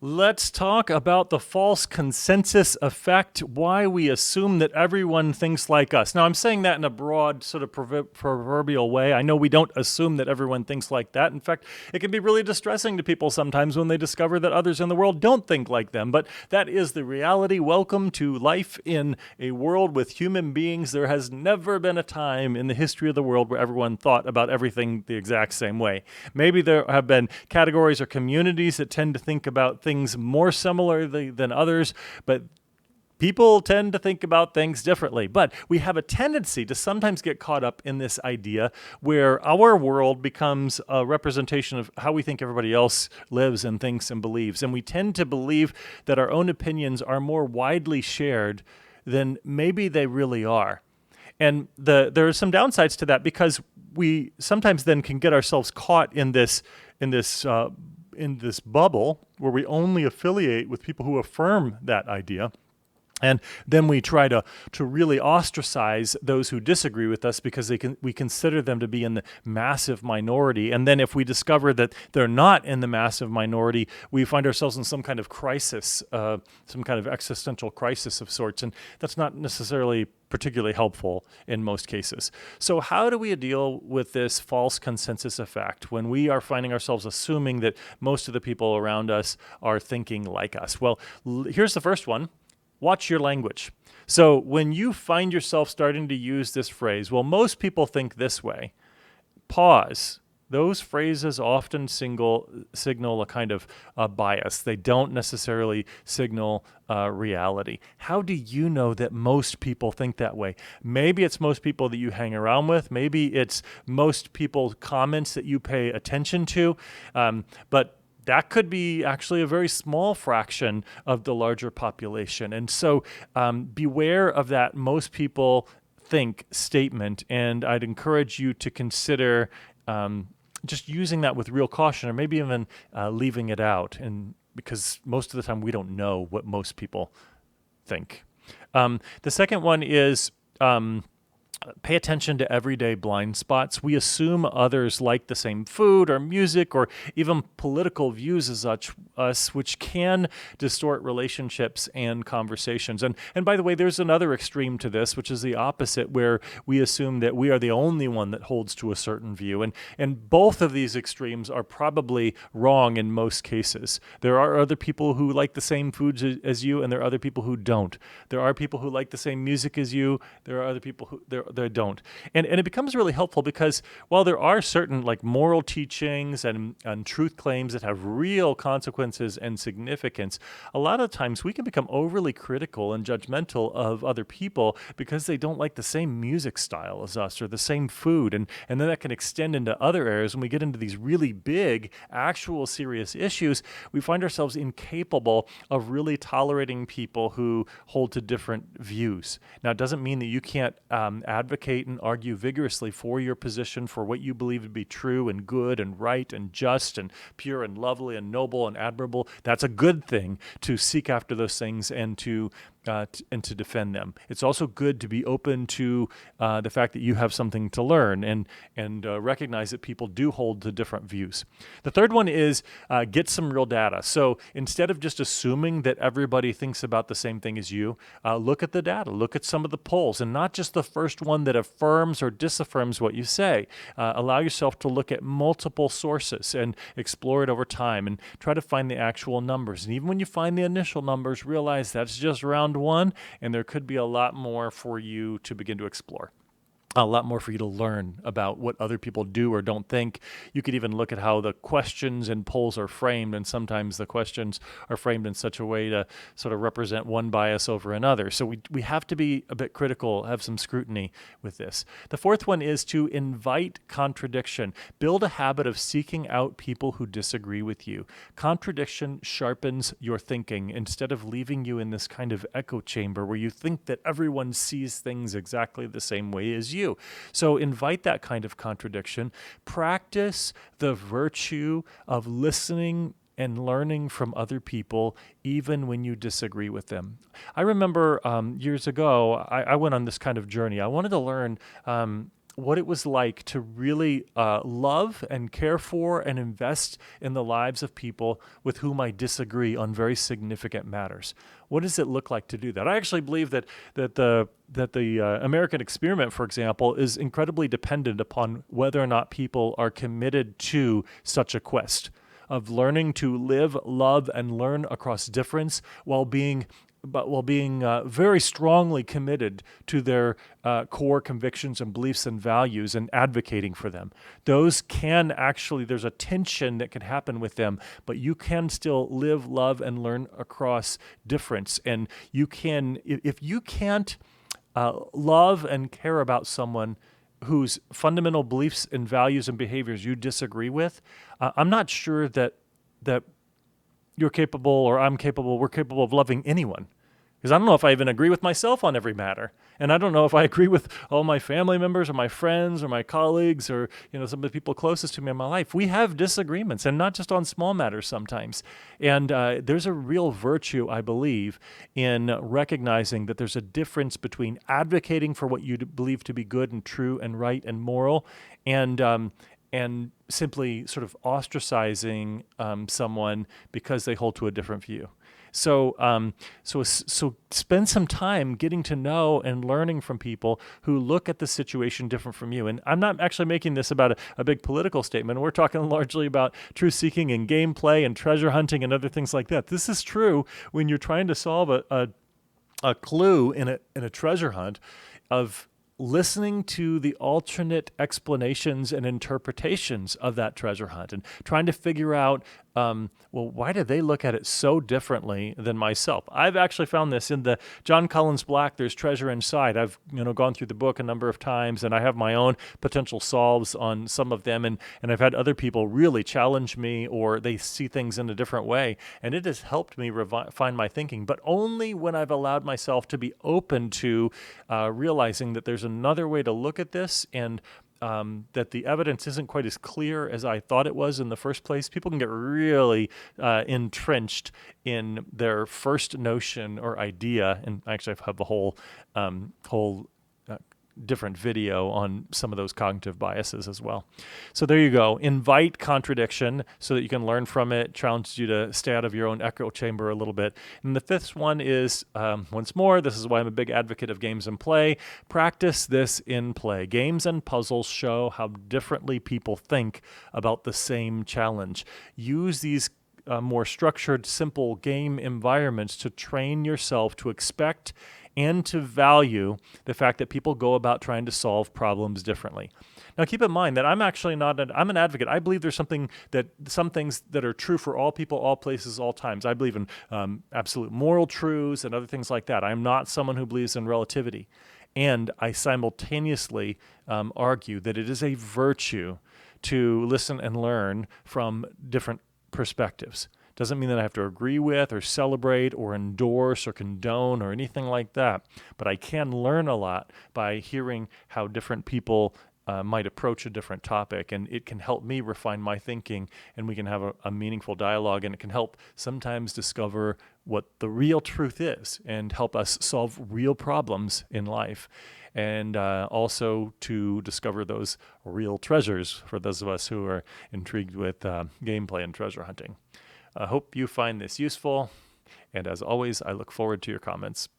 Let's talk about the false consensus effect, why we assume that everyone thinks like us. Now, I'm saying that in a broad sort of proverbial way. I know we don't assume that everyone thinks like that. In fact, it can be really distressing to people sometimes when they discover that others in the world don't think like them. But that is the reality. Welcome to life in a world with human beings. There has never been a time in the history of the world where everyone thought about everything the exact same way. Maybe there have been categories or communities that tend to think about things more similarly than others, but people tend to think about things differently. But we have a tendency to sometimes get caught up in this idea where our world becomes a representation of how we think everybody else lives and thinks and believes. And we tend to believe that our own opinions are more widely shared than maybe they really are. And there are some downsides to that because we sometimes then can get ourselves caught in this bubble where we only affiliate with people who affirm that idea. And then we try to really ostracize those who disagree with us because we consider them to be in the massive minority. And then if we discover that they're not in the massive minority, we find ourselves in some kind of crisis, some kind of existential crisis of sorts. And that's not necessarily particularly helpful in most cases. So how do we deal with this false consensus effect when we are finding ourselves assuming that most of the people around us are thinking like us? Well, here's the first one. Watch your language. So when you find yourself starting to use this phrase, well, most people think this way, pause. Those phrases often signal a kind of bias. They don't necessarily signal reality. How do you know that most people think that way? Maybe it's most people that you hang around with. Maybe it's most people's comments that you pay attention to. But that could be actually a very small fraction of the larger population. And so beware of that most people think statement. And I'd encourage you to consider just using that with real caution or maybe even leaving it out. And because most of the time we don't know what most people think. The second one is pay attention to everyday blind spots. We assume others like the same food or music or even political views as us, which can distort relationships and conversations. And by the way, there's another extreme to this, which is the opposite, where we assume that we are the only one that holds to a certain view. And both of these extremes are probably wrong in most cases. There are other people who like the same foods as you, and there are other people who don't. There are people who like the same music as you. There are other people who they don't. And it becomes really helpful because while there are certain like moral teachings and truth claims that have real consequences and significance, a lot of times we can become overly critical and judgmental of other people because they don't like the same music style as us or the same food. And then that can extend into other areas. When we get into these really big, actual serious issues, we find ourselves incapable of really tolerating people who hold to different views. Now, it doesn't mean that you can't advocate and argue vigorously for your position, for what you believe to be true and good and right and just and pure and lovely and noble and admirable. That's a good thing to seek after those things and to defend them. It's also good to be open to the fact that you have something to learn and recognize that people do hold to different views. The third one is get some real data. So instead of just assuming that everybody thinks about the same thing as you, look at the data, look at some of the polls, and not just the first one that affirms or disaffirms what you say. Allow yourself to look at multiple sources and explore it over time and try to find the actual numbers. And even when you find the initial numbers, realize that's just round one, and there could be a lot more for you to begin to explore. A lot more for you to learn about what other people do or don't think. You could even look at how the questions and polls are framed, and sometimes the questions are framed in such a way to sort of represent one bias over another. So we have to be a bit critical, have some scrutiny with this. The fourth one is to invite contradiction. Build a habit of seeking out people who disagree with you. Contradiction sharpens your thinking instead of leaving you in this kind of echo chamber where you think that everyone sees things exactly the same way as you. So invite that kind of contradiction. Practice the virtue of listening and learning from other people, even when you disagree with them. I remember years ago, I went on this kind of journey. I wanted to learn what it was like to really love and care for and invest in the lives of people with whom I disagree on very significant matters. What does it look like to do that? I actually believe that the American experiment, for example, is incredibly dependent upon whether or not people are committed to such a quest of learning to live, love, and learn across difference while being very strongly committed to their core convictions and beliefs and values and advocating for them. Those can actually, there's a tension that can happen with them, but you can still live, love, and learn across difference. And you can, if you can't love and care about someone whose fundamental beliefs and values and behaviors you disagree with, I'm not sure that you're capable, or we're capable of loving anyone. Because I don't know if I even agree with myself on every matter. And I don't know if I agree with all my family members or my friends or my colleagues or, some of the people closest to me in my life. We have disagreements, and not just on small matters sometimes. And there's a real virtue, I believe, in recognizing that there's a difference between advocating for what you believe to be good and true and right and moral, and simply sort of ostracizing someone because they hold to a different view. So spend some time getting to know and learning from people who look at the situation different from you. And I'm not actually making this about a big political statement. We're talking largely about truth seeking and gameplay and treasure hunting and other things like that. This is true when you're trying to solve a clue in a treasure hunt, of listening to the alternate explanations and interpretations of that treasure hunt and trying to figure out, why do they look at it so differently than myself? I've actually found this in the John Collins Black, There's Treasure Inside. I've gone through the book a number of times, and I have my own potential solves on some of them, and I've had other people really challenge me, or they see things in a different way, and it has helped me refine my thinking, but only when I've allowed myself to be open to realizing that there's another way to look at this, and that the evidence isn't quite as clear as I thought it was in the first place. People can get really entrenched in their first notion or idea, and actually I have a whole different video on some of those cognitive biases as well. So there you go. Invite contradiction so that you can learn from it, challenge you to stay out of your own echo chamber a little bit. And the fifth one is, once more, this is why I'm a big advocate of games and play. Practice this in play. Games and puzzles show how differently people think about the same challenge. Use these more structured, simple game environments to train yourself to expect and to value the fact that people go about trying to solve problems differently. Now, keep in mind that I'm actually I'm an advocate. I believe there's some things that are true for all people, all places, all times. I believe in absolute moral truths and other things like that. I'm not someone who believes in relativity. And I simultaneously argue that it is a virtue to listen and learn from different perspectives. Doesn't mean that I have to agree with or celebrate or endorse or condone or anything like that. But I can learn a lot by hearing how different people might approach a different topic. And it can help me refine my thinking, and we can have a meaningful dialogue. And it can help sometimes discover what the real truth is and help us solve real problems in life. And also to discover those real treasures for those of us who are intrigued with gameplay and treasure hunting. I hope you find this useful, and as always, I look forward to your comments.